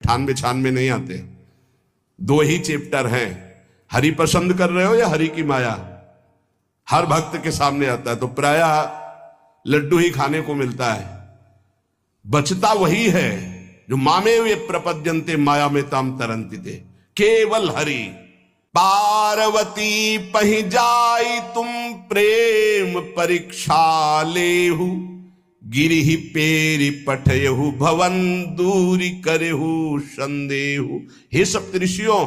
ठान में नहीं आते। 2 ही चैप्टर हैं, हरि पसंद कर रहे हो या हरि की माया। हर भक्त के सामने आता है तो प्रायः लड्डू ही खाने को मिलता है। बचता वही है जो मामे वे प्रपद्यन्ते माया में ताम तरंती थे, केवल हरि। पार्वती पहि जाई तुम प्रेम परीक्षा लेहु, गिरिहि पेरि पठयहु भवन दूरी करेहु संदेहु। हे सप्तऋषियों,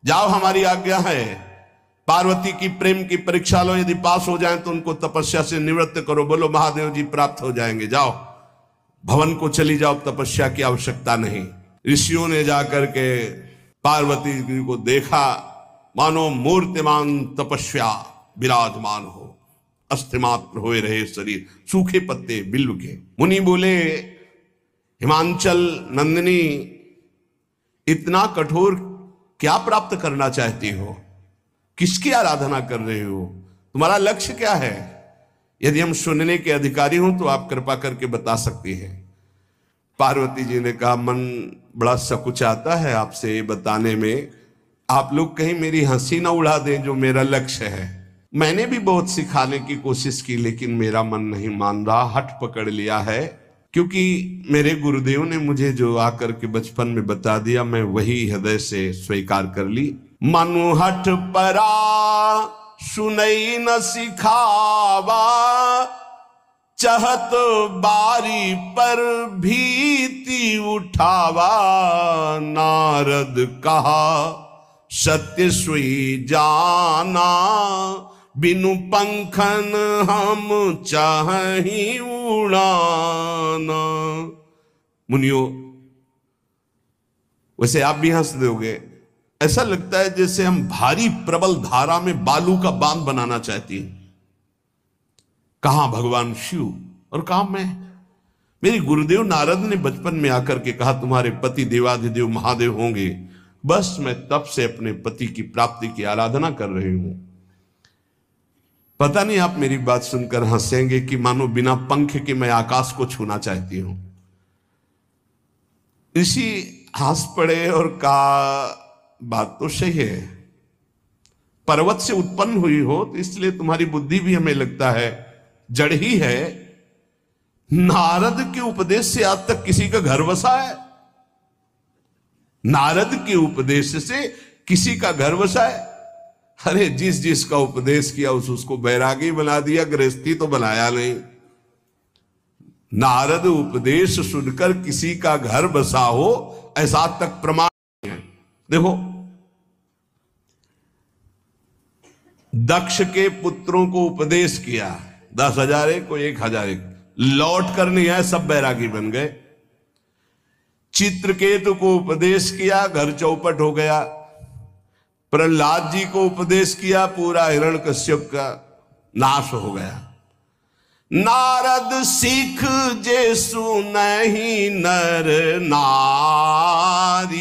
जाओ हमारी आज्ञा है, पार्वती की प्रेम की परीक्षा लो, यदि पास हो जाएं तो उनको तपस्या से निवृत्त करो। बोलो महादेव जी प्राप्त हो जाएंगे, जाओ भवन को चली जाओ, तपस्या की आवश्यकता नहीं। ऋषियों ने जाकर के पार्वती जी को देखा, मानो मूर्तिमान तपस्या विराजमान हो, अस्थिमात्र होए रहे शरीर, सूखे पत्ते बिल्व के। मुनि बोले, हिमांचल नंदिनी, इतना कठोर क्या प्राप्त करना चाहती हो? किसकी आराधना कर रहे हो? तुम्हारा लक्ष्य क्या है? यदि हम सुनने के अधिकारी हों तो आप कृपा करके बता सकती हैं। पार्वती जी ने कहा, मन बड़ा सकुचाता है आपसे ये बताने में, आप लोग कहीं मेरी हंसी ना उड़ा दें जो मेरा लक्ष्य है। मैंने भी बहुत सिखाने की कोशिश की लेकिन मेरा मन नहीं मान रहा, हठ पकड़ लिया है। क्योंकि मेरे गुरुदेव ने मुझे जो आकर के बचपन में बता दिया, मैं वही हृदय से स्वीकार कर ली। मनु हठ परा सुनई न सिखावा, चहत बारी पर भीति उठावा। नारद कहा सत्य सुई जाना, बिनु पंखन हम चाहि उड़ाना। मुनियो, वैसे आप भी हंस दोगे, ऐसा लगता है जैसे हम भारी प्रबल धारा में बालू का बांध बनाना चाहती हैं। कहां भगवान शिव और कहां मैं? मेरे गुरुदेव नारद ने बचपन में आकर के कहा, तुम्हारे पति देवाधिदेव महादेव होंगे। बस मैं तब से अपने पति की प्राप्ति की आराधना कर रही हूं। पता नहीं आप मेरी बात सुनकर हंसेंगे कि मानो बिना पंख के मैं आकाश को छूना चाहती हूं। ऋषि हंस पड़े और कहा, बात तो सही है, पर्वत से उत्पन्न हुई हो तो इसलिए तुम्हारी बुद्धि भी हमें लगता है जड़ ही है। नारद के उपदेश से आज तक किसी का घर बसा है? नारद के उपदेश से किसी का घर बसा है? अरे जिस जिसका उपदेश किया उसको बैरागी बना दिया, गृहस्थी तो बनाया नहीं। नारद उपदेश सुनकर किसी का घर बसा हो ऐसा तक प्रमाण है। देखो, दक्ष के पुत्रों को उपदेश किया, 10,000 एक को 1,000 एक, लौट कर नहीं आए, सब बैरागी बन गए। चित्रकेतु को उपदेश किया, घर चौपट हो गया। प्रहलाद जी को उपदेश किया, पूरा हिरण्यकश्यप का नाश हो गया। नारद सिख जे सुनहि नर नारी,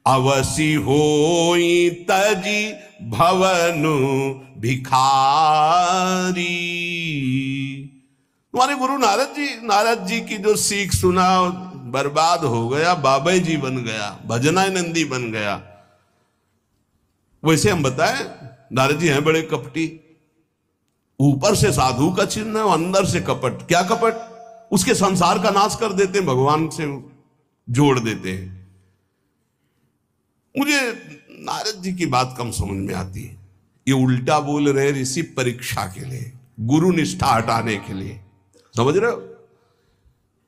अवसी होई तजी भवनु भिखारी। तुम्हारे गुरु नारद जी की जो सीख सुना बर्बाद हो गया, बाबा जी बन गया, भजनानंदी बन गया। वैसे हम बताएं, नारद जी हैं बड़े कपटी, ऊपर से साधु का चिन्ह है, अंदर से कपट। क्या कपट? उसके संसार का नाश कर देते हैं, भगवान से जोड़ देते हैं। मुझे नारद जी की बात कम समझ में आती है। ये उल्टा बोल रहे ऋषि परीक्षा के लिए, गुरु निष्ठा हटाने के लिए, समझ रहे हो?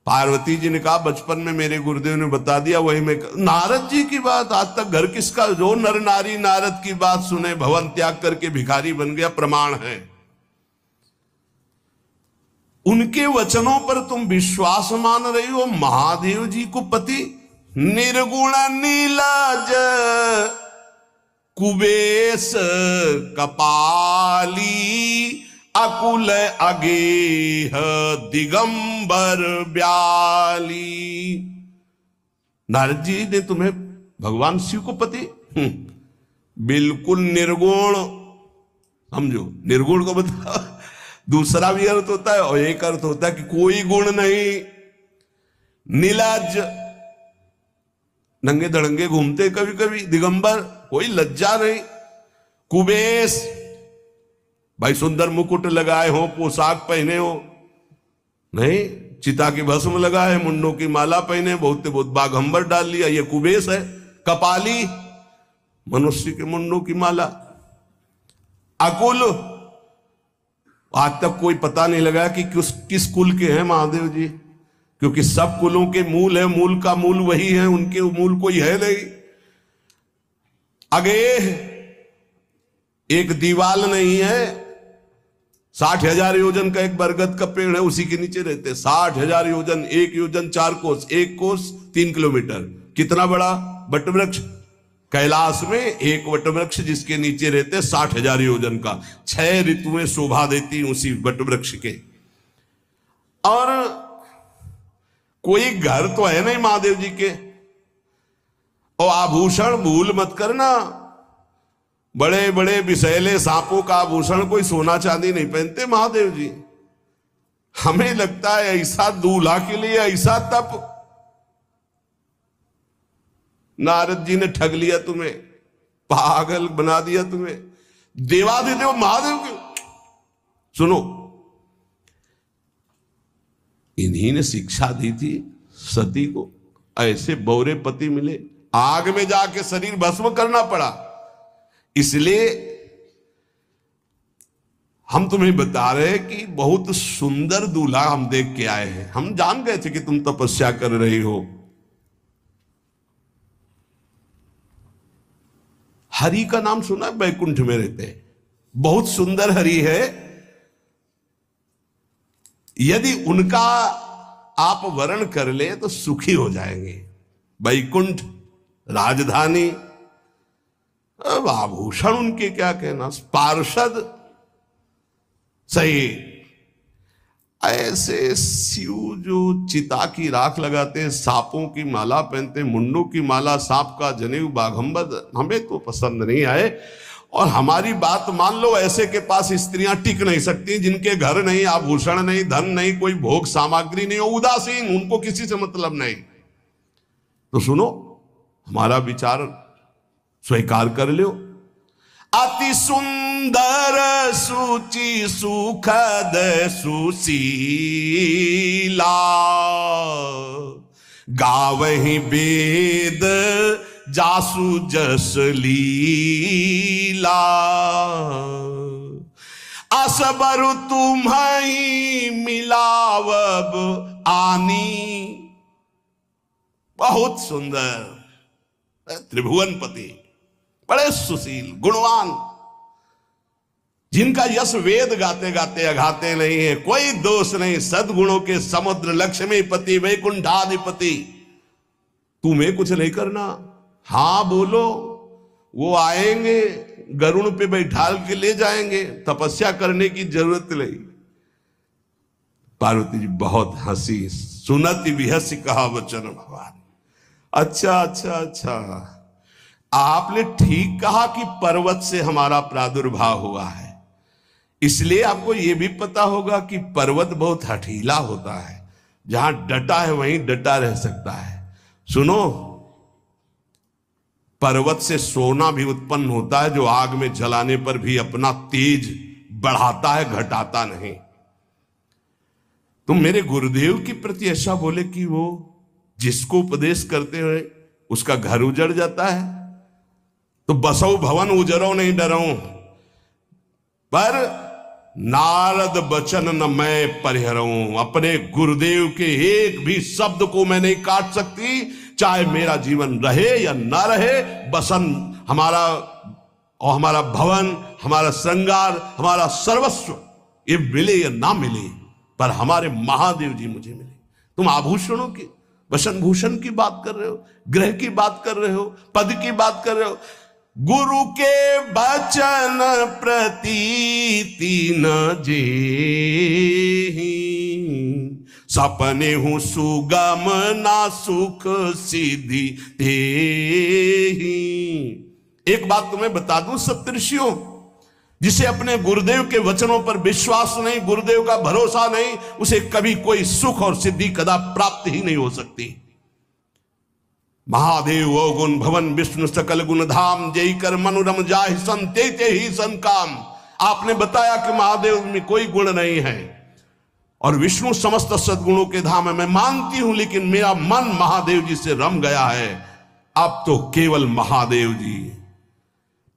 पार्वती जी ने कहा बचपन में मेरे गुरुदेव ने बता दिया, वही मैं। नारद जी की बात आज तक घर किसका? जो नर नारी नारद की बात सुने भवन त्याग करके भिखारी बन गया, प्रमाण है। उनके वचनों पर तुम विश्वास मान रही हो। महादेव जी को पति निर्गुण नीलाज कुबेश कपाली, अकुल अगेह दिगंबर ब्याली। नारद जी ने तुम्हें भगवान शिव को पति बिल्कुल निर्गुण समझो। निर्गुण को बता, दूसरा भी अर्थ होता है और एक अर्थ होता है कि कोई गुण नहीं। नीलाज नंगे धड़ंगे घूमते कभी कभी दिगंबर, कोई लज्जा नहीं। कुबेश, भाई सुंदर मुकुट लगाए हो, पोशाक पहने हो, नहीं, चिता की भस्म लगाए, मुंडों की माला पहने, बहुत बहुत बाघंबर डाल लिया, ये कुबेश है। कपाली, मनुष्य के मुंडों की माला। अकुल, आज तक कोई पता नहीं लगा कि किस कुल के हैं महादेव जी, क्योंकि सब कुलों के मूल है, मूल का मूल वही है, उनके मूल कोई है नहीं। अगेह, एक दीवाल नहीं है, 60,000 योजन का एक बरगद का पेड़ है, उसी के नीचे रहते। 60,000 योजन, 1 योजन 4 कोस, 1 कोस 3 किलोमीटर। कितना बड़ा वटवृक्ष, कैलाश में एक वटवृक्ष जिसके नीचे रहते 60,000 योजन का। 6 ऋतुएं शोभा देती उसी वटवृक्ष के। और कोई घर तो है नहीं महादेव जी के। और आभूषण भूल मत करना, बड़े बड़े विषैले सांपों का आभूषण कोई सोना चांदी नहीं पहनते महादेव जी। हमें लगता है ऐसा दूल्हा के लिए ऐसा तप, नारद जी ने ठग लिया तुम्हें, पागल बना दिया तुम्हें। देवाधिदेव महादेव के, सुनो, इन्हीं ने शिक्षा दी थी सती को। ऐसे बौरे पति मिले, आग में जाके शरीर भस्म करना पड़ा। इसलिए हम तुम्हें बता रहे हैं कि बहुत सुंदर दूल्हा हम देख के आए हैं। हम जान गए थे कि तुम तपस्या कर रही हो। हरि का नाम सुना है? बैकुंठ में रहते हैं, बहुत सुंदर हरि है। यदि उनका आप वर्ण कर ले तो सुखी हो जाएंगे। बैकुंठ राजधानी, अब आभूषण उनके क्या कहना, पार्षद सही। ऐसे शिव जो चिता की राख लगाते हैं, सांपों की माला पहनते, मुंडों की माला, सांप का जनेऊ, बाघंबर, हमें तो पसंद नहीं आए। और हमारी बात मान लो, ऐसे के पास स्त्रियां टिक नहीं सकती जिनके घर नहीं, आभूषण नहीं, धन नहीं, कोई भोग सामग्री नहीं, उदासीन, उनको किसी से मतलब नहीं। तो सुनो, हमारा विचार स्वीकार कर लो। अति सुंदर सुचि सुखद सुशीला, गावहि वेद जासु जस लीला, असबर तुम्हि मिलावब आनी। बहुत सुंदर त्रिभुवनपति, बड़े सुशील गुणवान, जिनका यश वेद गाते गाते अघाते नहीं है, कोई दोष नहीं, सद्गुणों के समुद्र, लक्ष्मीपति, वैकुंठाधिपति। तुम्हें कुछ नहीं करना, हाँ बोलो, वो आएंगे, गरुड़ पे बैठाल के ले जाएंगे, तपस्या करने की जरूरत नहीं। पार्वती जी बहुत हंसी, सुनति विहसी कहा वचन भगवान। अच्छा अच्छा अच्छा, आपने ठीक कहा कि पर्वत से हमारा प्रादुर्भाव हुआ है, इसलिए आपको यह भी पता होगा कि पर्वत बहुत हठीला होता है, जहां डटा है वहीं डटा रह सकता है। सुनो, पर्वत से सोना भी उत्पन्न होता है, जो आग में जलाने पर भी अपना तेज बढ़ाता है, घटाता नहीं। तुम मेरे गुरुदेव के प्रति ऐसा बोले कि वो जिसको उपदेश करते हुए उसका घर उजड़ जाता है, तो बसौ भवन उजरो नहीं डरो, पर नारद बचन न मैं परिहरऊं। अपने गुरुदेव के एक भी शब्द को मैं नहीं काट सकती, चाहे मेरा जीवन रहे या ना रहे। बसन हमारा और हमारा भवन, हमारा श्रृंगार, हमारा सर्वस्व, ये मिले या ना मिले, पर हमारे महादेव जी मुझे मिले। तुम आभूषणों की, वसन भूषण की बात कर रहे हो, ग्रह की बात कर रहे हो, पद की बात कर रहे हो। गुरु के वचन प्रतीति न जेहि, सपने हूं सुगम ना सुख सिद्धि तेहि। एक बात तुम्हें बता दूं सप्तऋषियों, जिसे अपने गुरुदेव के वचनों पर विश्वास नहीं, गुरुदेव का भरोसा नहीं, उसे कभी कोई सुख और सिद्धि कदा प्राप्त ही नहीं हो सकती। महादेव अवगुण भवन विष्णु सकल गुण धाम, जय कर मनोरम जाहि सन ते ते ही सन काम। आपने बताया कि महादेव में कोई गुण नहीं है और विष्णु समस्त सद्गुणों के धाम है, मैं मानती हूं, लेकिन मेरा मन महादेव जी से रम गया है। अब तो केवल महादेव जी,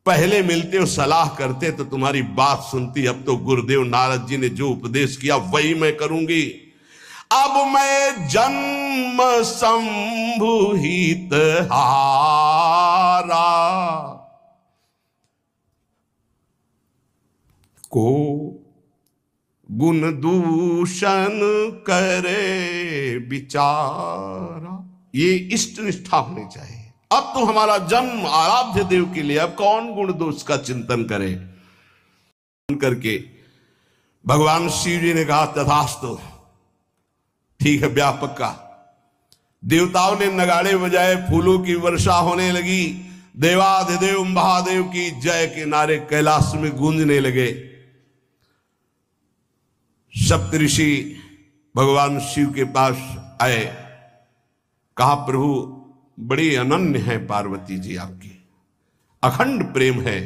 पहले मिलते हो सलाह करते तो तुम्हारी बात सुनती, अब तो गुरुदेव नारद जी ने जो उपदेश किया वही मैं करूंगी। अब मैं जन्म संभुहित हारा को गुण दूषण करे विचारा। ये इष्ट निष्ठा होनी चाहिए। अब तो हमारा जन्म आराध्य देव के लिए, अब कौन गुण दोष का चिंतन करे। करके भगवान शिव जी ने कहा तथास्तु, ठीक है ब्याह पक्का। देवताओं ने नगाड़े बजाए, फूलों की वर्षा होने लगी, देवाधिदेव महादेव की जय के नारे कैलाश में गूंजने लगे। सप्तऋषि भगवान शिव के पास आए, कहा प्रभु बड़ी अनन्य है पार्वती जी, आपकी अखंड प्रेम है,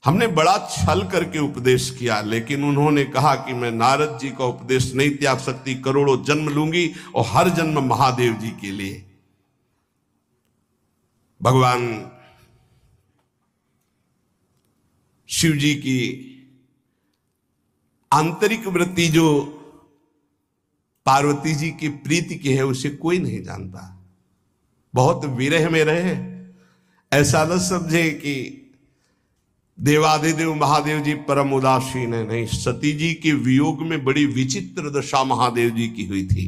हमने बड़ा छल करके उपदेश किया, लेकिन उन्होंने कहा कि मैं नारद जी का उपदेश नहीं त्याग सकती, करोड़ों जन्म लूंगी और हर जन्म महादेव जी के लिए। भगवान शिव जी की आंतरिक वृत्ति जो पार्वती जी की प्रीति की है उसे कोई नहीं जानता। बहुत विरह में रहे, ऐसा न समझे कि देवाधिदेव महादेव जी परम उदासीन है, नहीं, सती जी के वियोग में बड़ी विचित्र दशा महादेव जी की हुई थी।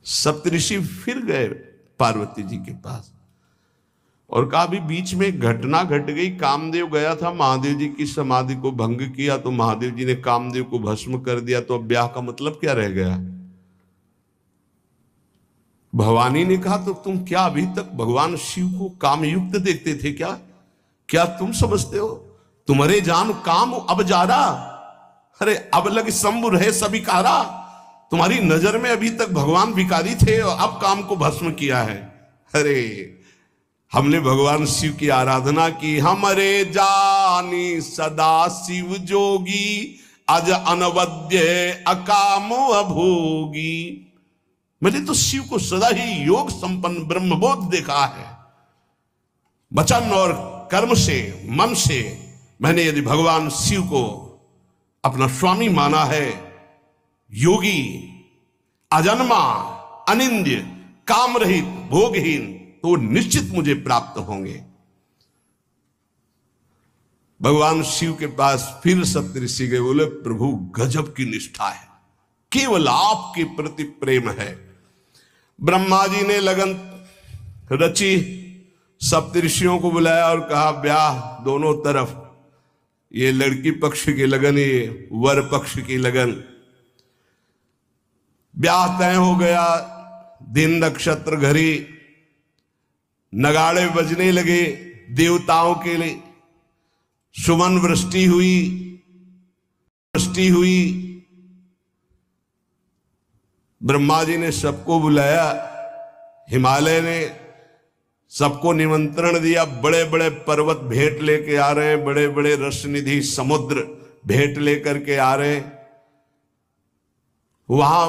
सप्तऋषि फिर गए पार्वती जी के पास और कहा भी बीच में घटना घट गई, कामदेव गया था महादेव जी की समाधि को भंग किया, तो महादेव जी ने कामदेव को भस्म कर दिया, तो अब ब्याह का मतलब क्या रह गया। भवानी ने कहा तो तुम क्या अभी तक भगवान शिव को कामयुक्त देखते थे क्या? क्या तुम समझते हो तुम्हारे जान काम अब जा रहा? अरे अब लग शंभु रहे सभी कारा। तुम्हारी नजर में अभी तक भगवान भिखारी थे और अब काम को भस्म किया है। अरे हमने भगवान शिव की आराधना की, हमरे जानी सदा शिव जोगी, अज अनवद्य अकाम अभोगी। मैंने तो शिव को सदा ही योग संपन्न ब्रह्मबोध देखा है। वचन और कर्म से, मन से मैंने यदि भगवान शिव को अपना स्वामी माना है, योगी, अजन्मा, अनिंद्य, काम रहित, भोगहीन, तो निश्चित मुझे प्राप्त होंगे। भगवान शिव के पास फिर सप्तऋषि गए, बोले प्रभु गजब की निष्ठा है, केवल आपके प्रति प्रेम है। ब्रह्मा जी ने लगन रची, सप्तऋषियों को बुलाया और कहा ब्याह दोनों तरफ, ये लड़की पक्ष की लगन, ये वर पक्ष की लगन। ब्याह तय हो गया, दिन नक्षत्र घड़ी, नगाड़े बजने लगे देवताओं के लिए, सुमन वृष्टि हुई। ब्रह्मा जी ने सबको बुलाया, हिमालय ने सबको निमंत्रण दिया, बड़े बड़े पर्वत भेंट लेके आ रहे हैं, बड़े बड़े रसनिधि समुद्र भेंट लेकर के आ रहे हैं। वहां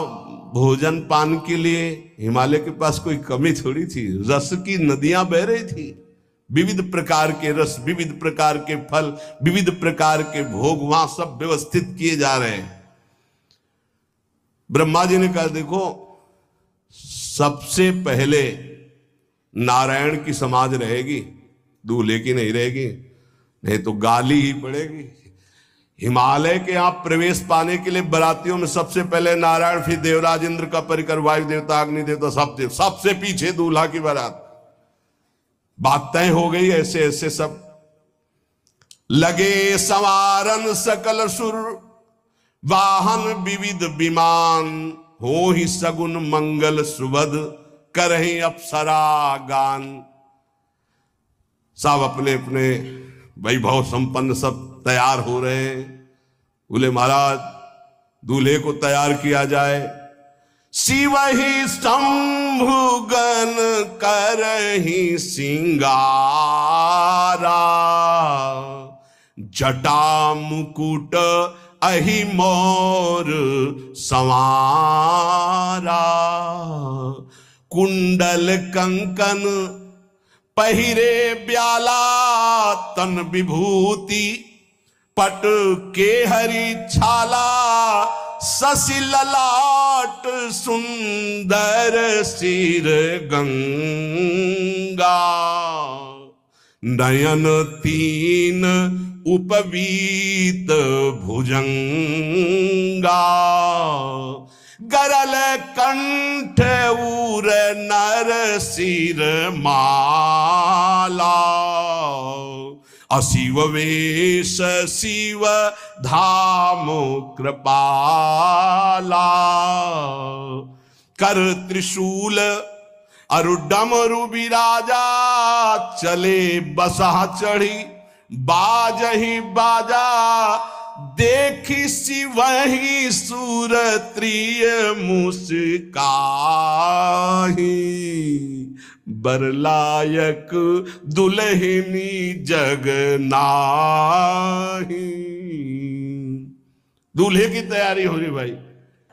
भोजन पान के लिए हिमालय के पास कोई कमी थोड़ी थी, रस की नदियां बह रही थी, विविध प्रकार के रस, विविध प्रकार के फल, विविध प्रकार के भोग वहां सब व्यवस्थित किए जा रहे हैं। ब्रह्मा जी ने कहा देखो, सबसे पहले नारायण की समाज रहेगी, दूल्हे की नहीं रहेगी, नहीं तो गाली ही पड़ेगी। हिमालय के यहां प्रवेश पाने के लिए बरातियों में सबसे पहले नारायण, फिर देवराज इंद्र का परिकर, वायु देवता, अग्नि देवता, सबसे पीछे दूल्हा की बारात। बात तय हो गई। ऐसे ऐसे सब लगे संवारन सकल सुर, वाहन विविध विमान, हो ही सगुन मंगल सुबद, करहि अप्सरा गान। सब अपने अपने वैभव संपन्न सब तैयार हो रहे हैं। बोले महाराज दूल्हे को तैयार किया जाए। शिवहि शंभुगन करहि सिंगारा, जटा मुकुट अहि मोर संवारा। कुंडल कंकन पहिरे ब्याला, तन विभूति पट के हरि छाला। शशि ललाट सुंदर सिर गंगा, नयन तीन उपवीत भुजंगा। गरल कंठ उर नर सिर माला, अशिव वेश शिव धाम कृपाला। कर त्रिशूल अरु डमरु बिराजा, चले बसा चढ़ी बाजहि बाजा। देखी शिवहि सुरत्रिय मुस्काहि, बरलायक दुल्हनी जग नाही। दूल्हे की तैयारी हो रही भाई,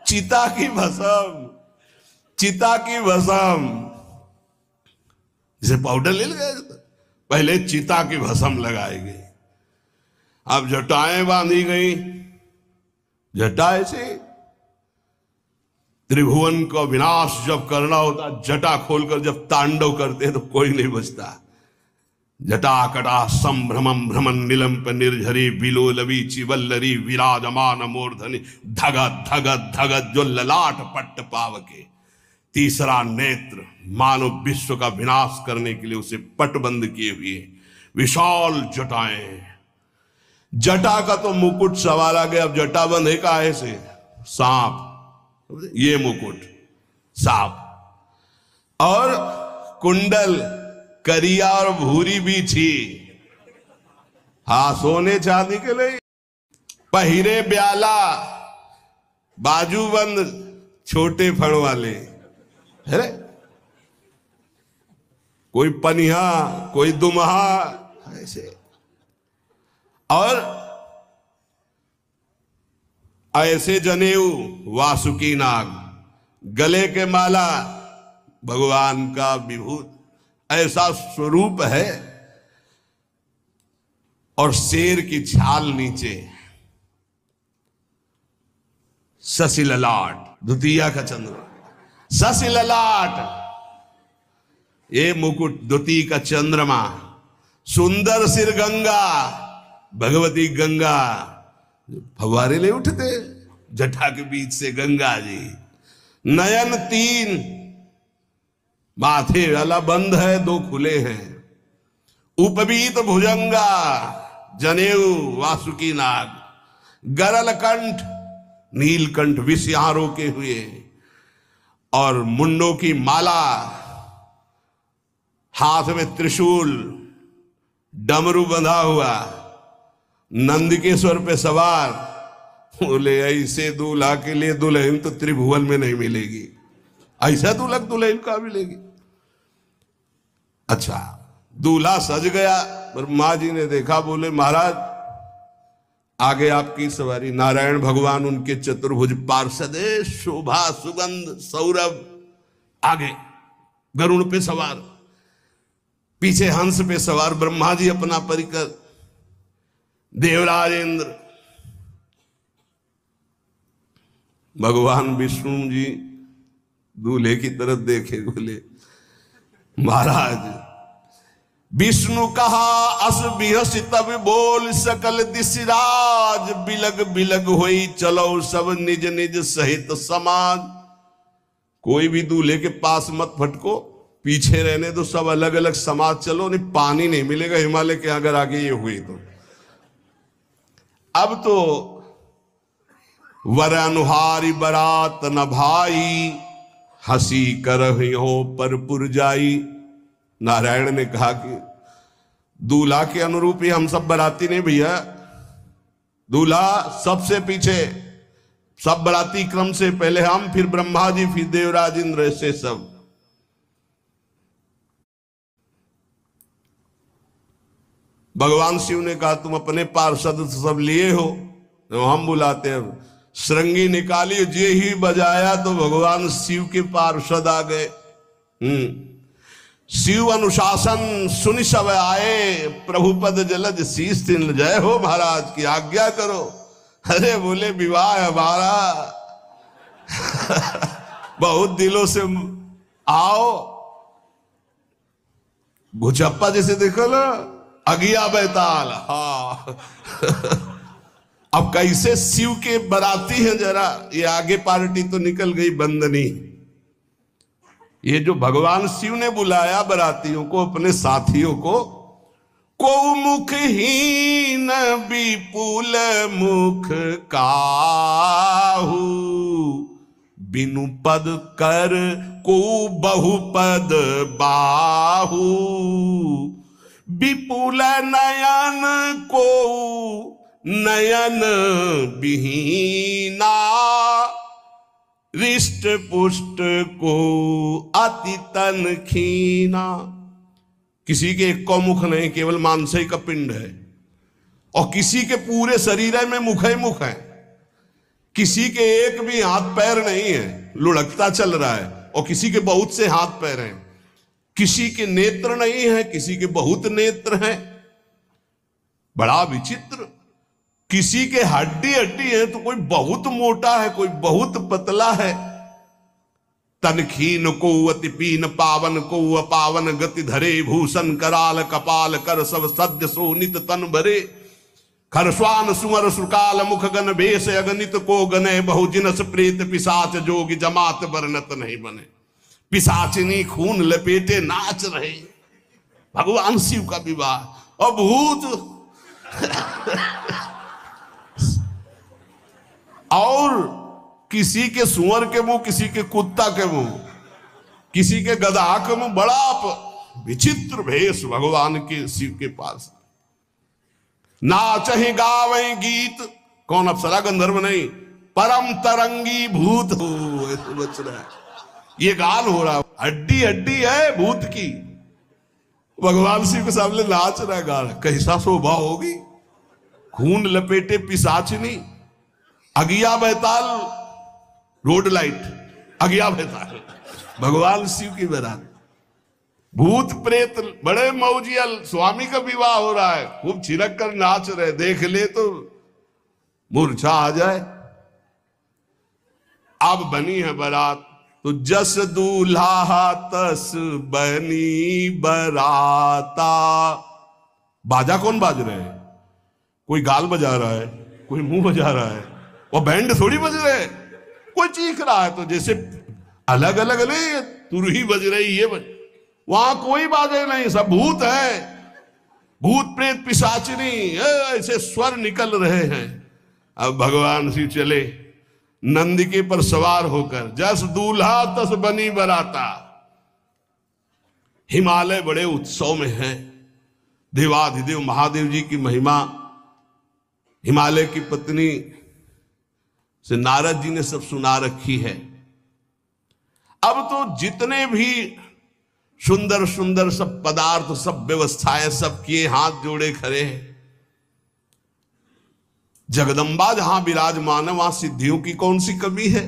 चिता की भस्म, चिता की भस्म। जैसे पाउडर ले गए, पहले चिता की भस्म लगाई गई, अब जटाएं बांधी गई। जटाएं से त्रिभुवन का विनाश जब करना होता, जटा खोलकर जब तांडव करते तो कोई नहीं बचता। जटा कटा संभ्रमम भ्रमण निलंप निर्झरी, विलोलवी चिवल्लरी विराजमान मूर्धनि। धगत धगत धगत जो ललाट पट्ट पावके। तीसरा नेत्र मानव विश्व का विनाश करने के लिए उसे पटबंद किए हुए विशाल जटाएं। जटा का तो मुकुट सवार आ गया, अब जटा बंध है काहे से? सांप, ये मुकुट सांप। और कुंडल करिया और भूरी भी थी, हाँ सोने चांदी के लिए। पहिरे ब्याला, बाजूबंद छोटे फण वाले है, कोई पनिहा कोई दुमहा ऐसे। और ऐसे जनेऊ वासुकी नाग, गले के माला भगवान का विभूत, ऐसा स्वरूप है। और शेर की छाल नीचे, शशि ललाट, द्वितीया का चंद्र, शशि ललाट, ये मुकुट द्वितीय का चंद्रमा। सुंदर सिर गंगा, भगवती गंगा फवारे ले उठते जटा के बीच से गंगा जी। नयन तीन, माथे वाला बंद है, दो खुले हैं। उपवीत भुजंगा, जनेऊ वासुकी नाग। गरल कंठ, नीलकंठ विष यहां रोके हुए। और मुंडों की माला, हाथ में त्रिशूल, डमरू बंधा हुआ, नंदिकेश्वर पे सवार। बोले ऐसे दूल्हा के लिए दुल्हन तो त्रिभुवन में नहीं मिलेगी, ऐसा दूल्हा दुल्हन का मिलेगी। अच्छा, दूल्हा सज गया, ब्रह्मा जी ने देखा, बोले महाराज आगे आपकी सवारी। नारायण भगवान उनके चतुर्भुज पार्षद, शोभा सुगंध सौरभ, आगे गरुण पे सवार, पीछे हंस पे सवार ब्रह्मा जी अपना परिकर, देवराज इंद्र, भगवान विष्णु जी दूल्हे की तरफ देखे, बोले महाराज विष्णु कहा अस बिहस तब बोल सकल दिशराज। बिलग बिलग होई चलो सब निज निज सहित समाज। कोई भी दूल्हे के पास मत फटको, पीछे रहने दो, सब अलग अलग समाज चलो, नहीं पानी नहीं मिलेगा हिमालय के अगर आगे ये हुई तो। अब तो वर अनुहारी बरात न भाई, हंसी करहियो पर पुरजाई। नारायण ने कहा कि दूल्हा के अनुरूप ही हम सब बराती नहीं भैया, दूल्हा सबसे पीछे, सब बराती क्रम से, पहले हम, फिर ब्रह्मा जी, फिर देवराज इंद्र, ऐसे सब। भगवान शिव ने कहा तुम अपने पार्षद सब लिए हो, तो हम बुलाते हैं। श्रृंगी निकाली, जे ही बजाया तो भगवान शिव के पार्षद आ गए। शिव अनुशासन सुनि सब आए, प्रभुपद जलद शीस तिन, जय हो महाराज की आज्ञा करो। अरे बोले विवाह हमारा बहुत दिनों से, आओ। घुचप्पा जैसे देखो ना, अगिया बैताल। हाँ अब कैसे शिव के बराती हैं, जरा ये आगे पार्टी तो निकल गई बंदनी। ये जो भगवान शिव ने बुलाया बरातियों को, अपने साथियों को मुखहीन विपुल मुख काहू, बिनु पद कर को बहुपद बाहू, विपुल नयन को नयन विहीना, रिष्ट पुष्ट को अति तन खीना। किसी के एक को मुख नहीं, केवल मांसई का पिंड है, और किसी के पूरे शरीर में मुख ही मुख है। किसी के एक भी हाथ पैर नहीं है, लुढ़कता चल रहा है, और किसी के बहुत से हाथ पैर हैं। किसी के नेत्र नहीं है, किसी के बहुत नेत्र हैं, बड़ा विचित्र। किसी के हड्डी हड्डी है तो कोई बहुत मोटा है, कोई बहुत पतला है। तनखीन को अति पीन, पावन को अपावन, गति धरे भूषण कराल, कपाल कर सब सद्य सोनित तन भरे। खरस्वान सुमर सुकाल, मुख गण भेष अगणित को गने, बहुजिनस प्रेत पिशाच जोगी, जमात वर्णत नहीं बने। पिशाचिनी खून लपेटे नाच रहे, भगवान शिव का विवाह। और भूत और किसी के सुअर के मुंह, किसी के कुत्ता के मुंह, किसी के गधा के मुंह, बड़ा विचित्र भेष भगवान के शिव के पास। नाचहि गावै गीत, कौन अप्सरा गंधर्व नहीं, परम तरंगी भूत हो, ऐसे बच रहा है। ये गान हो रहा, हड्डी हड्डी है भूत की, भगवान शिव के सामने नाच रहा है, गा रहा। कैसा शोभा होगी, खून लपेटे पिशाचिनी, अगिया बैताल, रोड लाइट, अगिया बैताल, भगवान शिव की बारात। भूत प्रेत बड़े मौजियल, स्वामी का विवाह हो रहा है, खूब छिड़क कर नाच रहे, देख ले तो मूर्छा आ जाए। अब बनी है बारात, तो जस दूल्हा तस बनी बराता। बाजा कौन बाज रहे हैं? कोई गाल बजा रहा है, कोई मुंह बजा रहा है, और बैंड थोड़ी बज रहे हैं। कोई चीख रहा है तो जैसे अलग अलग नहीं, तुरही बज रही है, वहां कोई बाजे नहीं, सब भूत है, भूत प्रेत पिशाचिनी, ऐसे स्वर निकल रहे हैं। अब भगवान शिव चले नंदिके पर सवार होकर, जस दूल्हा तस बनी बराता। हिमालय बड़े उत्सव में है, देवाधिदेव महादेव जी की महिमा हिमालय की पत्नी से नारद जी ने सब सुना रखी है। अब तो जितने भी सुंदर सुंदर सब पदार्थ, सब व्यवस्थाएं, सब किए, हाथ जोड़े खड़े हैं। जगदम्बा जहां विराजमान है, वहां सिद्धियों की कौन सी कमी है।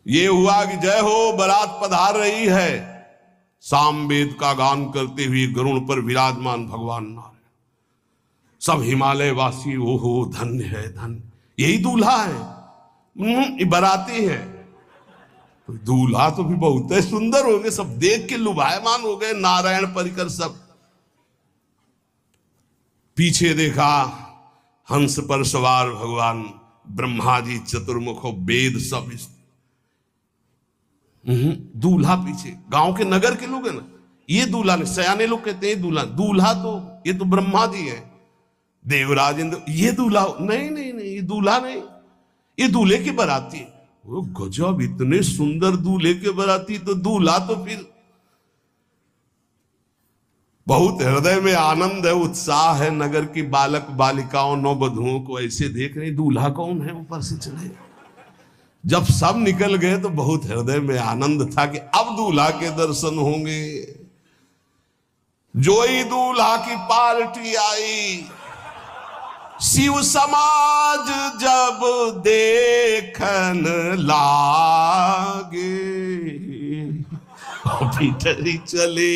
ये हुआ कि जय हो बारात पधार रही है, सामवेद का गान करते हुए गरुड़ पर विराजमान भगवान नारायण। सब हिमालय वासी ओहो धन्य है, धन्य, यही दूल्हा है, बाराती है। तो दूल्हा तो भी बहुत है सुंदर हो गए, सब देख के लुभायमान हो गए, नारायण परिकर सब। पीछे देखा हंस पर सवार भगवान ब्रह्मा जी, चतुर्मुख, वेद सब। दूल्हा पीछे, गांव के नगर के लोग है ना, ये दूल्हा नहीं, सयाने लोग कहते हैं दूल्हा। दूल्हा तो ये तो ब्रह्मा जी है, देवराज इंद्र, ये दूल्हा नहीं, नहीं नहीं, ये दूल्हा नहीं, ये दूल्हे की बाराती है। वो गजब, इतने सुंदर दूल्हे के बाराती, तो दूल्हा तो फिर बहुत हृदय में आनंद है, उत्साह है। नगर की बालक बालिकाओं नौबधुओं को ऐसे देख रहे, दूल्हा कौन है ऊपर से चले। जब सब निकल गए तो बहुत हृदय में आनंद था कि अब दूल्हा के दर्शन होंगे। जोई दूल्हा की पार्टी आई, शिव समाज जब देखन लागे, भीतरी चले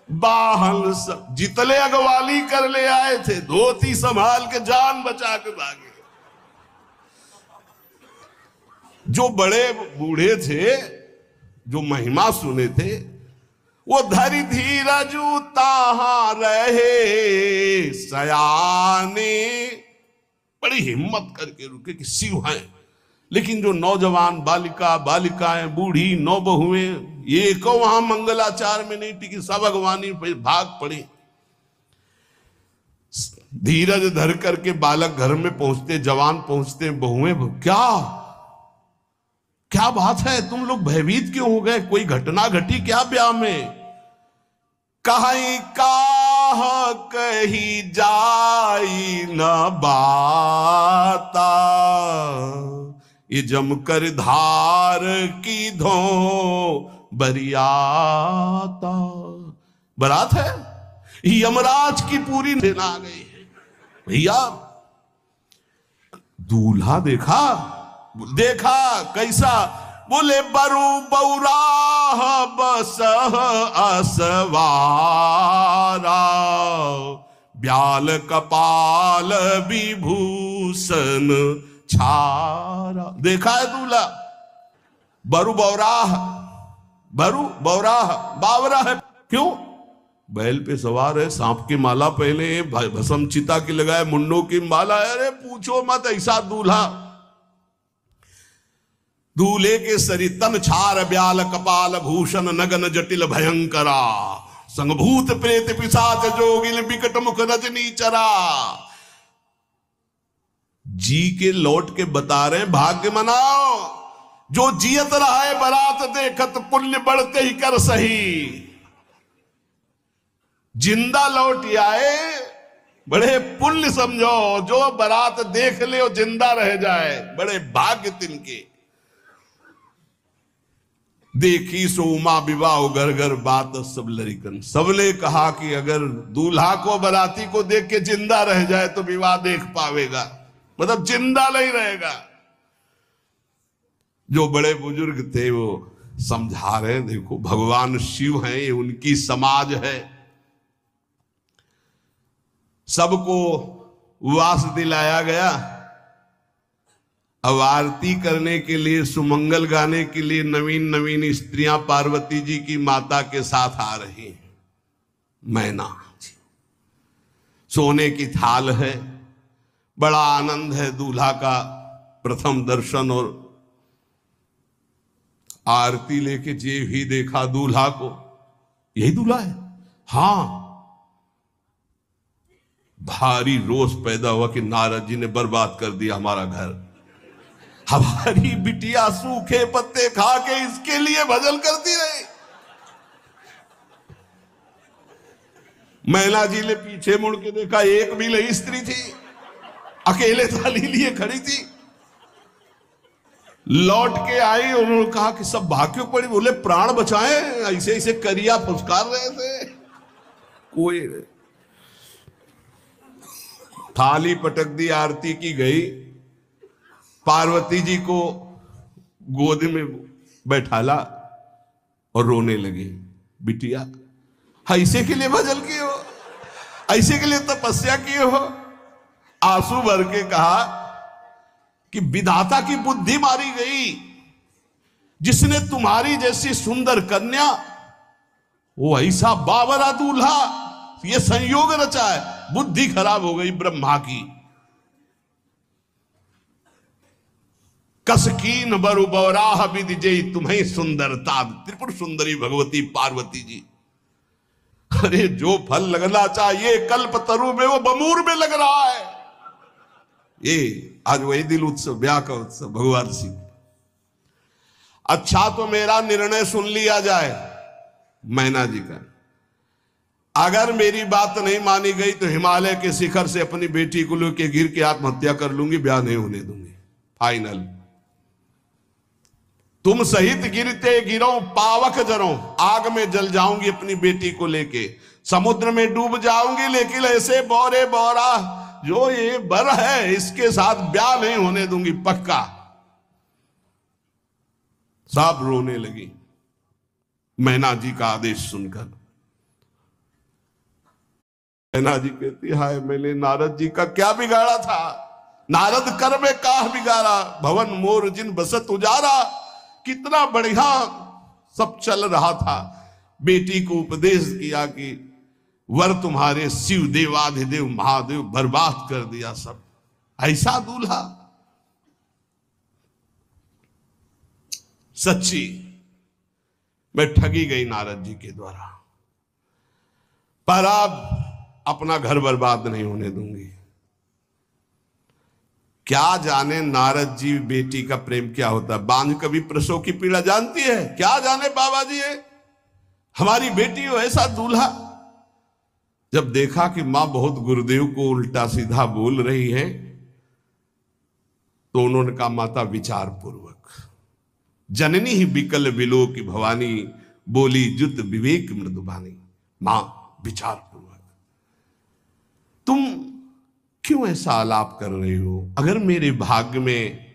बाहन सब। जितले अगवाली कर ले आए थे, धोती संभाल के जान बचा के भागे। जो बड़े बूढ़े थे, जो महिमा सुने थे, वो धरि धीरज ताहा रहे सयाने, बड़ी हिम्मत करके रुके कि शिव हैं। लेकिन जो नौजवान बालिकाएं, बूढ़ी नौबहुएं, ये को वहां मंगलाचार में नहीं टिकी, सब अगवानी भाग पड़ी। धीरज धर करके बालक घर में पहुंचते, जवान पहुंचते, बहुएं, क्या बात है, तुम लोग भयभीत क्यों हो गए, कोई घटना घटी क्या ब्याह में? कहीं काह कही जाई न बाता, ये जमकर धार की धो बरियाता। बारात है, यमराज की पूरी सेना आ गई है। भैया दूल्हा देखा कैसा? बोले बरु बौराह बसह असवारा, ब्याल कपाल विभूषण छारा। देखा है दूल्हा? बरु बौराह, बावरा है। क्यों? बैल पे सवार है, सांप की माला पहले, भस्म चिता की लगाए, मुंडों की माला। अरे पूछो मत, ऐसा दूल्हा। दूल्हे के सरितन छार, ब्याल कपाल भूषण, नगन जटिल भयंकरा, संगभूत प्रेत पिशाच जोगिल, बिकट मुख रजनी चरा। जी के लौट के बता रहे, भाग्य मनाओ, जो जियत रहा है बारात देखत, पुण्य बढ़ते ही कर सही। जिंदा लौट आए, बड़े पुण्य समझो। जो बारात देख ले और जिंदा रह जाए, बड़े भाग्य तिनके। देखी सो उमा विवाह घर घर बात सब लरिकन। सबने कहा कि अगर दूल्हा को बाराती को देख के जिंदा रह जाए तो विवाह देख पावेगा, मतलब जिंदा नहीं रहेगा। जो बड़े बुजुर्ग थे वो समझा रहे, देखो भगवान शिव हैं, ये उनकी समाज है। सबको वास दिलाया गया। अब आरती करने के लिए, सुमंगल गाने के लिए नवीन नवीन स्त्रियां पार्वती जी की माता के साथ आ रही हैं। मैना सोने की थाल है, बड़ा आनंद है। दूल्हा का प्रथम दर्शन और आरती लेके जे भी देखा दूल्हा को, यही दूल्हा है। हां, भारी रोष पैदा हुआ कि नारद जी ने बर्बाद कर दिया हमारा घर। हमारी बिटिया सूखे पत्ते खा के इसके लिए भजन करती रही। मैना जी ने पीछे मुड़ के देखा, एक भी नहीं स्त्री थी, अकेले थाली लिए खड़ी थी। लौट के आई, उन्होंने कहा कि सब भाग क्यों पड़ी? बोले प्राण बचाए, ऐसे ऐसे करिया फुसकार रहे थे। कोई थाली पटक दी, आरती की गई। पार्वती जी को गोद में बैठाला और रोने लगी। बिटिया ऐसे के लिए भजन किए हो, ऐसे के लिए तपस्या किए हो? आंसू भर के कहा कि विधाता की बुद्धि मारी गई। जिसने तुम्हारी जैसी सुंदर कन्या, वो ऐसा बावरा दूल्हा, ये संयोग रचा है। बुद्धि खराब हो गई ब्रह्मा की। कसकीन बरु बौराह विधि जय तुम्हें सुंदरता। त्रिपुर सुंदरी भगवती पार्वती जी। अरे जो फल लगना चाहिए कल्प तरु में, वो बमूर में लग रहा है। ये आज वही दिल उत्सव, ब्याह का उत्सव भगवान सिंह। अच्छा तो मेरा निर्णय सुन लिया जाए मैना जी का। अगर मेरी बात नहीं मानी गई तो हिमालय के शिखर से अपनी बेटी को लेकर गिर के आत्महत्या कर लूंगी, ब्याह नहीं होने दूंगी, फाइनल। तुम सहित गिरते गिरो पावक जरो, आग में जल जाऊंगी अपनी बेटी को लेके, समुद्र में डूब जाऊंगी, लेकिन ऐसे बोरे बोरा जो ये बर है इसके साथ ब्याह नहीं होने दूंगी, पक्का। सब रोने लगी मैना जी का आदेश सुनकर। मैना जी कहती, हाय मैंने नारद जी का क्या बिगाड़ा था, नारद कर में काह बिगाड़ा, भवन मोर जिन बसत उजारा। कितना बढ़िया सब चल रहा था, बेटी को उपदेश किया कि वर तुम्हारे शिव देवाधिदेव महादेव, बर्बाद कर दिया सब। ऐसा दूल्हा, सच्ची मैं ठगी गई नारद जी के द्वारा, पर अब अपना घर बर्बाद नहीं होने दूंगी। क्या जाने नारद जी बेटी का प्रेम क्या होता है, बांझ कभी प्रसव की पीड़ा जानती है, क्या जाने बाबा जी है हमारी बेटी हो ऐसा दूल्हा। जब देखा कि मां बहुत गुरुदेव को उल्टा सीधा बोल रही है तो उन्होंने कहा, माता विचार पूर्वक, जननी ही बिकल विलो की भवानी, बोली जुत विवेक मृदुबानी। मां विचार पूर्वक, तुम क्यों ऐसा आलाप कर रही हो, अगर मेरे भाग्य में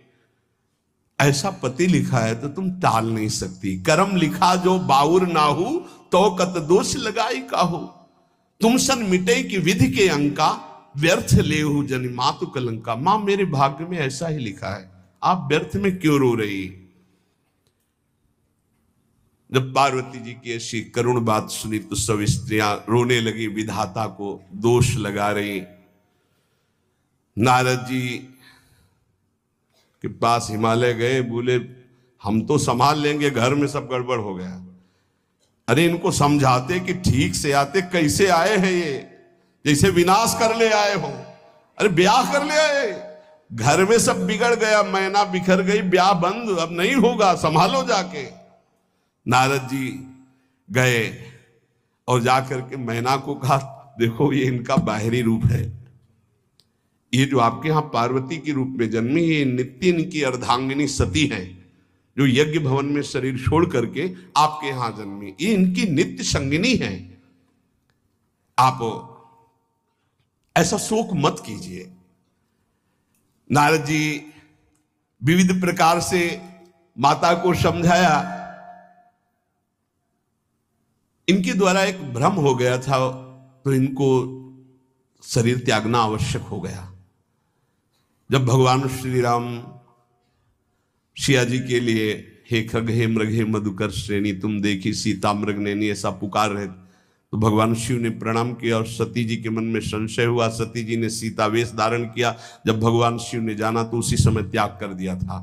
ऐसा पति लिखा है तो तुम टाल नहीं सकती। करम लिखा जो बाउर नाहू, तो कत दोष लगाई काहू। तुम सन मिटे की विधि के अंका, व्यर्थ लेहू जनि मातु कलंका। मां मेरे भाग्य में ऐसा ही लिखा है, आप व्यर्थ में क्यों रो रही। जब पार्वती जी की ऐसी करुण बात सुनी तो सब स्त्रियां रोने लगी, विधाता को दोष लगा रही। नारद जी के पास हिमालय गए, बोले हम तो संभाल लेंगे, घर में सब गड़बड़ हो गया। अरे इनको समझाते कि ठीक से आते, कैसे आए हैं ये, जैसे विनाश कर ले आए हो। अरे ब्याह कर ले आए, घर में सब बिगड़ गया, मैना बिखर गई, ब्याह बंद, अब नहीं होगा, संभालो जाके। नारद जी गए और जाकर के मैना को कहा, देखो ये इनका बाहरी रूप है, ये जो आपके यहां पार्वती के रूप में जन्मी, ये नित्य इनकी अर्धांगिनी सती है, जो यज्ञ भवन में शरीर छोड़ करके आपके यहां जन्मी, ये इनकी नित्य संगिनी है। आप ऐसा शोक मत कीजिए। नारद जी विविध प्रकार से माता को समझाया। इनके द्वारा एक भ्रम हो गया था तो इनको शरीर त्यागना आवश्यक हो गया। जब भगवान श्री राम सिया जी के लिए हे खग हे मृग हे मधुकर श्रेणी तुम देखी सीता मृग नैनी ऐसा पुकार रहे, तो भगवान शिव ने प्रणाम किया और सती जी के मन में संशय हुआ। सती जी ने सीता वेश धारण किया। जब भगवान शिव ने जाना तो उसी समय त्याग कर दिया था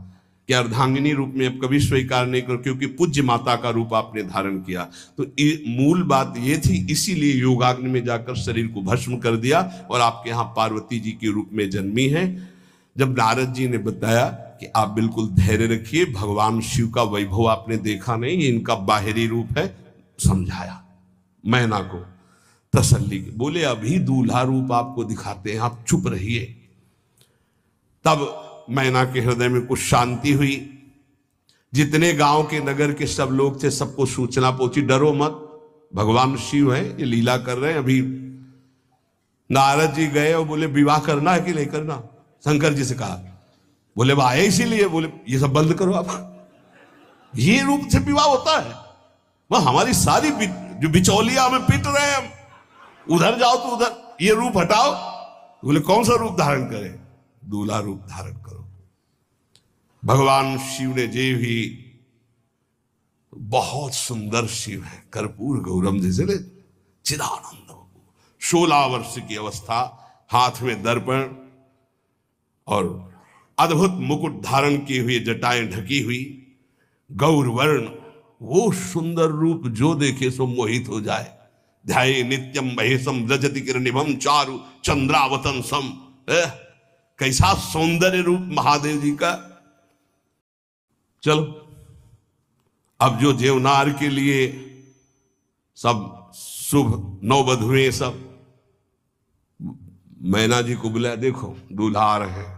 कि अर्धांगिनी रूप में अब कभी स्वीकार नहीं करो, क्योंकि पूज्य माता का रूप आपने धारण किया। तो मूल बात ये थी, इसीलिए योगाग्नि में जाकर शरीर को भस्म कर दिया और आपके यहाँ पार्वती जी के रूप में जन्मी है। जब नारद जी ने बताया कि आप बिल्कुल धैर्य रखिए, भगवान शिव का वैभव आपने देखा नहीं, ये इनका बाहरी रूप है, समझाया मैना को तसल्ली। बोले अभी दूल्हा रूप आपको दिखाते हैं, आप चुप रहिए। तब मैना के हृदय में कुछ शांति हुई। जितने गांव के नगर के सब लोग थे सबको सूचना पहुंची, डरो मत, भगवान शिव है, ये लीला कर रहे हैं। अभी नारद जी गए और बोले विवाह करना है कि नहीं करना, शंकर जी से कहा। बोले वह आए इसीलिए, बोले ये सब बंद करो आप, ये रूप से विवाह होता है, वह हमारी सारी जो बिचौलिया हमें पीट रहे हैं, हम उधर जाओ तो उधर, ये रूप हटाओ। बोले कौन सा रूप धारण करें, दूल्हा रूप धारण करो। भगवान शिव ने जे भी, बहुत सुंदर शिव है, कर्पूर गौरम जैसे चिदानंद, 16 वर्ष की अवस्था, हाथ में दर्पण और अद्भुत मुकुट धारण किए हुए, जटाएं ढकी हुई, गौर वर्ण, वो सुंदर रूप जो देखे सो मोहित हो जाए। ध्याये नित्यम महेशम रजति किरणिमं चारु चंद्रावतन सम। कैसा सौंदर्य रूप महादेव जी का। चलो अब जो जेवनार के लिए सब शुभ नववधुएं सब मैना जी को बुलाया, देखो दूल्हा आ रहे हैं,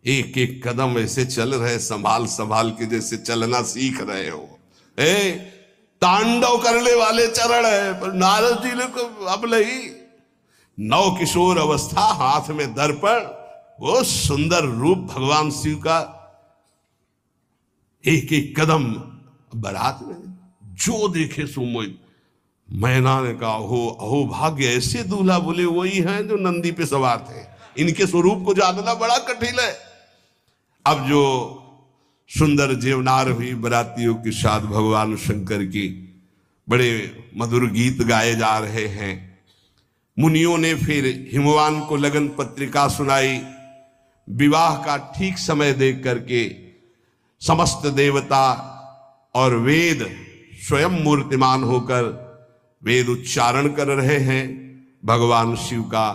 एक एक कदम ऐसे चल रहे, संभाल संभाल के जैसे चलना सीख रहे हो। तांडव करने वाले चरण है, पर नारद जी ने को अब नहीं, नव किशोर अवस्था, हाथ में दर्पण, वो सुंदर रूप भगवान शिव का, एक एक कदम बारात में जो देखे सो मोहित। मैना ने कहा हो अहो भाग्य, ऐसे दूल्हा बोले वही हैं जो नंदी पे सवार थे, इनके स्वरूप को जानना बड़ा कठिन है। अब जो सुंदर जीवनार हुई बरातियों के साथ भगवान शंकर की बड़े मधुर गीत गाए जा रहे हैं। मुनियों ने फिर हिमवान को लगन पत्रिका सुनाई। विवाह का ठीक समय देख करके समस्त देवता और वेद स्वयं मूर्तिमान होकर वेद उच्चारण कर रहे हैं। भगवान शिव का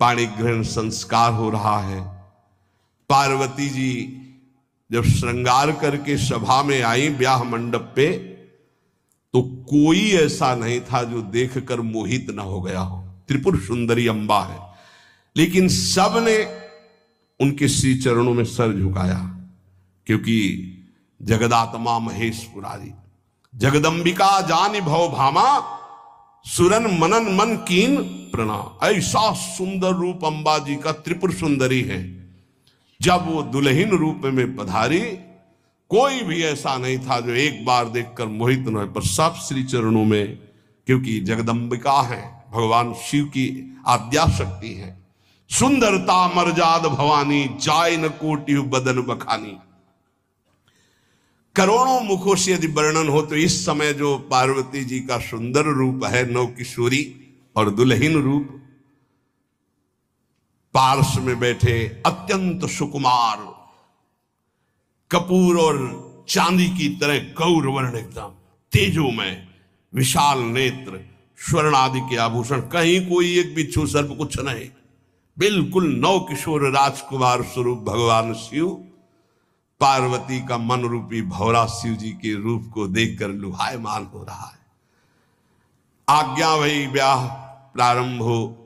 पाणी ग्रहण संस्कार हो रहा है। पार्वती जी जब श्रृंगार करके सभा में आई ब्याह मंडप पे, तो कोई ऐसा नहीं था जो देखकर मोहित न हो गया हो। त्रिपुर सुंदरी अम्बा है, लेकिन सब ने उनके श्री चरणों में सर झुकाया, क्योंकि जगदात्मा महेश पुरारी जगदम्बिका जानि भव भामा सुरन मनन मन कीन प्रणाम। ऐसा सुंदर रूप अम्बा जी का त्रिपुर सुंदरी है। जब वो दुल्हन रूप में पधारी, कोई भी ऐसा नहीं था जो एक बार देखकर मोहित न हो, पर सब श्री चरणों में, क्योंकि जगदम्बिका है, भगवान शिव की आद्या शक्ति है। सुंदरता मर्जाद भवानी जाय न कोटि बदन बखानी। करोड़ों मुखों से यदि वर्णन हो तो इस समय जो पार्वती जी का सुंदर रूप है, नव किशोरी और दुल्हन रूप, पार्श में बैठे अत्यंत सुकुमार, कपूर और चांदी की तरह गौर वर्ण, एकदम तेजोमय, विशाल नेत्र, स्वर्ण आदि के आभूषण, कहीं कोई एक बिच्छू सर्प कुछ नहीं, बिल्कुल नव किशोर राजकुमार स्वरूप भगवान शिव। पार्वती का मन रूपी भौरा शिव जी के रूप को देखकर लुभायमान हो रहा है। आज्ञा भई ब्याह प्रारंभ हो।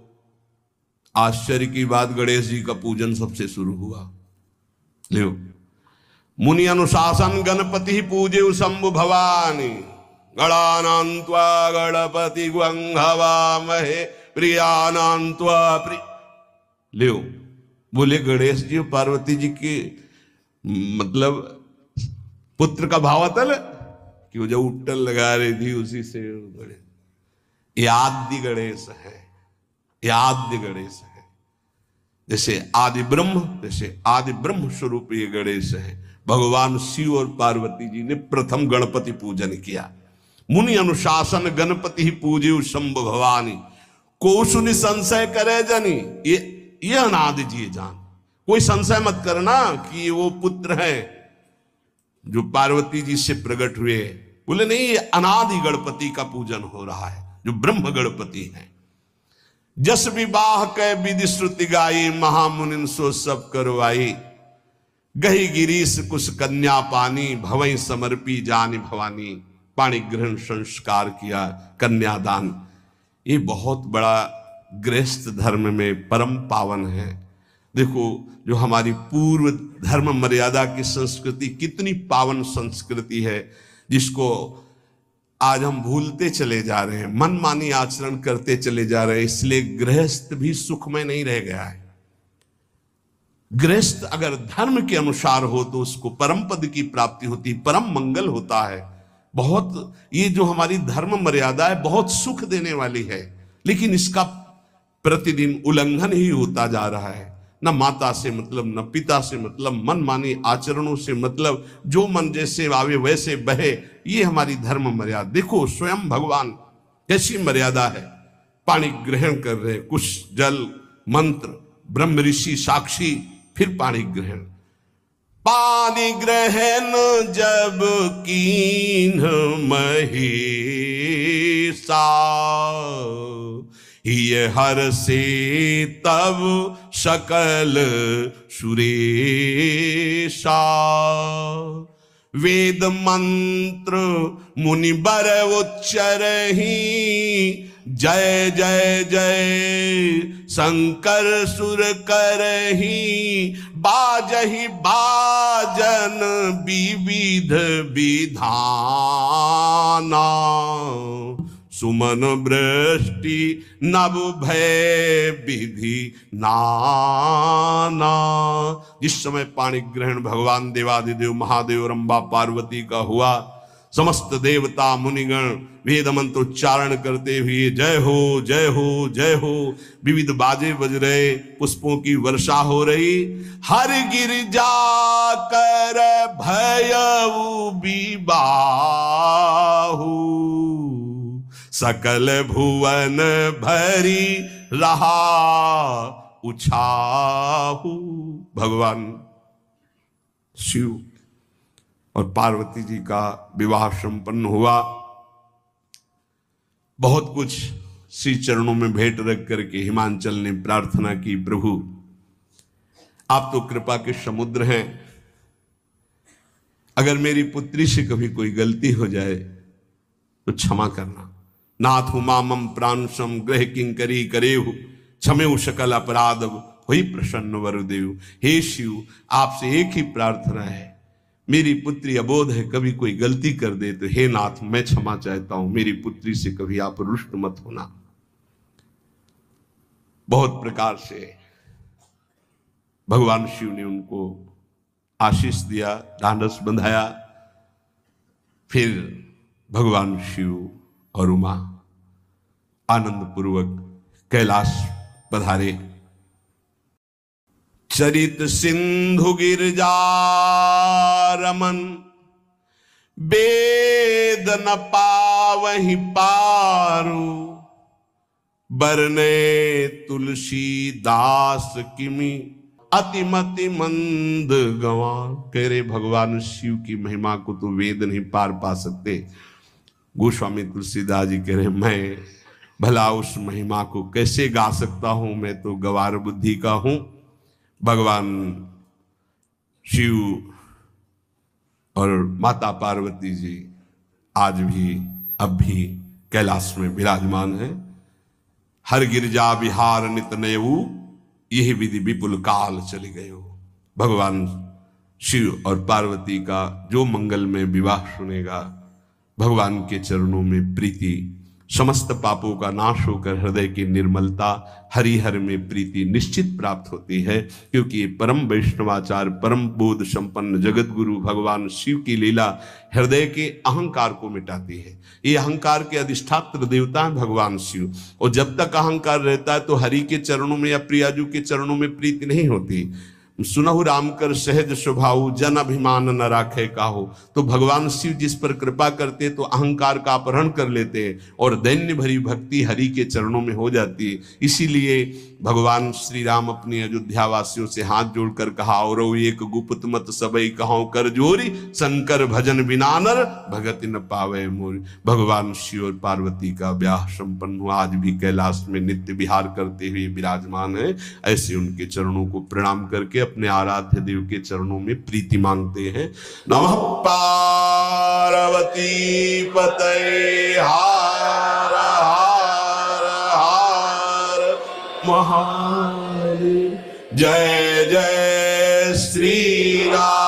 आश्चर्य की बात, गणेश जी का पूजन सबसे शुरू हुआ। लियो, मुनि अनुशासन गणपति पूजे शंभु भवानी, गणानान्त्वा गणपति ग्वंघवामहे प्रियानान्त्वा प्रिय। लियो, बोले गणेश जी और पार्वती जी के मतलब पुत्र का भावातल कि वो जो उट्टल लगा रही थी उसी से आदि गणेश है, आद्य गणेश है। जैसे आदि ब्रह्म, जैसे आदि ब्रह्म स्वरूप ये गणेश है। भगवान शिव और पार्वती जी ने प्रथम गणपति पूजन किया। मुनि अनुशासन गणपति ही पूजे शंभु भवानी, को सुनि संशय करे जनी। ये अनादि जी जान, कोई संशय मत करना कि वो पुत्र है जो पार्वती जी से प्रकट हुए। बोले नहीं, ये अनादि गणपति का पूजन हो रहा है जो ब्रह्म गणपति है। जस विवाह कै विधि श्रुति गाई, महामुनिन सो सब करवाई। गही गिरीश कुश कन्या पानी, भवई समर्पी जानी भवानी। पाणी ग्रहण संस्कार किया, कन्यादान। ये बहुत बड़ा गृहस्थ धर्म में परम पावन है। देखो, जो हमारी पूर्व धर्म मर्यादा की संस्कृति कितनी पावन संस्कृति है, जिसको आज हम भूलते चले जा रहे हैं, मनमानी आचरण करते चले जा रहे हैं। इसलिए गृहस्थ भी सुखमय नहीं रह गया है। गृहस्थ अगर धर्म के अनुसार हो तो उसको परम पद की प्राप्ति होती, परम मंगल होता है। बहुत ये जो हमारी धर्म मर्यादा है बहुत सुख देने वाली है, लेकिन इसका प्रतिदिन उल्लंघन ही होता जा रहा है। न माता से मतलब, न पिता से मतलब, मनमानी आचरणों से मतलब, जो मन जैसे आवे वैसे बहे, ये हमारी धर्म मर्यादा। देखो स्वयं भगवान कैसी मर्यादा है, पानी ग्रहण कर रहे, कुछ जल मंत्र, ब्रह्म ऋषि साक्षी, फिर पानी ग्रहण। पानी ग्रहण जब कीन महेशा, ये हर से तब सकल सुरेशा। वेद मंत्र मुनि बर उच्चरहि, जय जय जय शंकर सुर करहि, बाजहि बाजन विविध विधाना, सुमन वृष्टि नभ भय विधि नाना। जिस समय पाणी ग्रहण भगवान देवादिदेव महादेव रंबा पार्वती का हुआ, समस्त देवता मुनिगण वेद मंत्र उच्चारण करते हुए जय हो जय हो जय हो, विविध बाजे बज रहे, पुष्पों की वर्षा हो रही। हर गिरजा कर भयउ विबाहु, सकल भुवन भरी रहा उछाहु। भगवान शिव और पार्वती जी का विवाह संपन्न हुआ। बहुत कुछ श्री चरणों में भेंट रख करके हिमांचल ने प्रार्थना की, प्रभु आप तो कृपा के समुद्र हैं, अगर मेरी पुत्री से कभी कोई गलती हो जाए तो क्षमा करना। नाथ मामम प्रांशम ग्रह किंकरी करेहु, क्षमेउ सकल अपराध हुई प्रसन्न वरुदेव। हे शिव, आपसे एक ही प्रार्थना है, मेरी पुत्री अबोध है, कभी कोई गलती कर दे तो हे नाथ मैं क्षमा चाहता हूं, मेरी पुत्री से कभी आप रुष्ट मत होना। बहुत प्रकार से भगवान शिव ने उनको आशीष दिया, ढांढस बंधाया। फिर भगवान शिव और उमा आनंद पूर्वक कैलाश पधारे। चरित सिंधु गिरजा रमन, वेद न पावहि पारु, बरने तुलसी दास किमि, अतिमति मंद गंवार। कह रहे भगवान शिव की महिमा को तो वेद नहीं पार पा सकते। गोस्वामी तुलसीदास जी कह रहे मैं भला उस महिमा को कैसे गा सकता हूं, मैं तो गवार बुद्धि का हूं। भगवान शिव और माता पार्वती जी आज भी अब भी कैलाश में विराजमान है। हर गिरजा विहार नित नयऊ, यही विधि विपुल काल चले गए हो। भगवान शिव और पार्वती का जो मंगल में विवाह सुनेगा, भगवान के चरणों में प्रीति, समस्त पापों का नाश होकर हृदय की निर्मलता, हरिहर में प्रीति निश्चित प्राप्त होती है। क्योंकि ये परम वैष्णवाचार, परम बोध संपन्न जगत गुरु भगवान शिव की लीला हृदय के अहंकार को मिटाती है। ये अहंकार के अधिष्ठात्र देवता है भगवान शिव, और जब तक अहंकार रहता है तो हरि के चरणों में या प्रियाजू के चरणों में प्रीति नहीं होती। सुनहु राम कर सहज स्वभाव, जन अभिमान न राखे काहू। तो भगवान शिव जिस पर कृपा करते तो अहंकार का अपहरण कर लेते और दैन्य भरी भक्ति हरि के चरणों में हो जाती है। इसीलिए भगवान श्री राम अपनी अयोध्या वासियों से हाथ जोड़कर कहा, और एक गुप्त मत सबई कहां कर जोरी, शंकर भजन बिना नर भगति न पावे मोरी। भगवान शिव और पार्वती का ब्याह संपन्न हुआ, आज भी कैलाश में नित्य विहार करते हुए विराजमान है। ऐसे उनके चरणों को प्रणाम करके अपने आराध्य देव के चरणों में प्रीति मांगते हैं। नमः पार्वती पतये हर हर हर महादेव। जय जय श्री राम।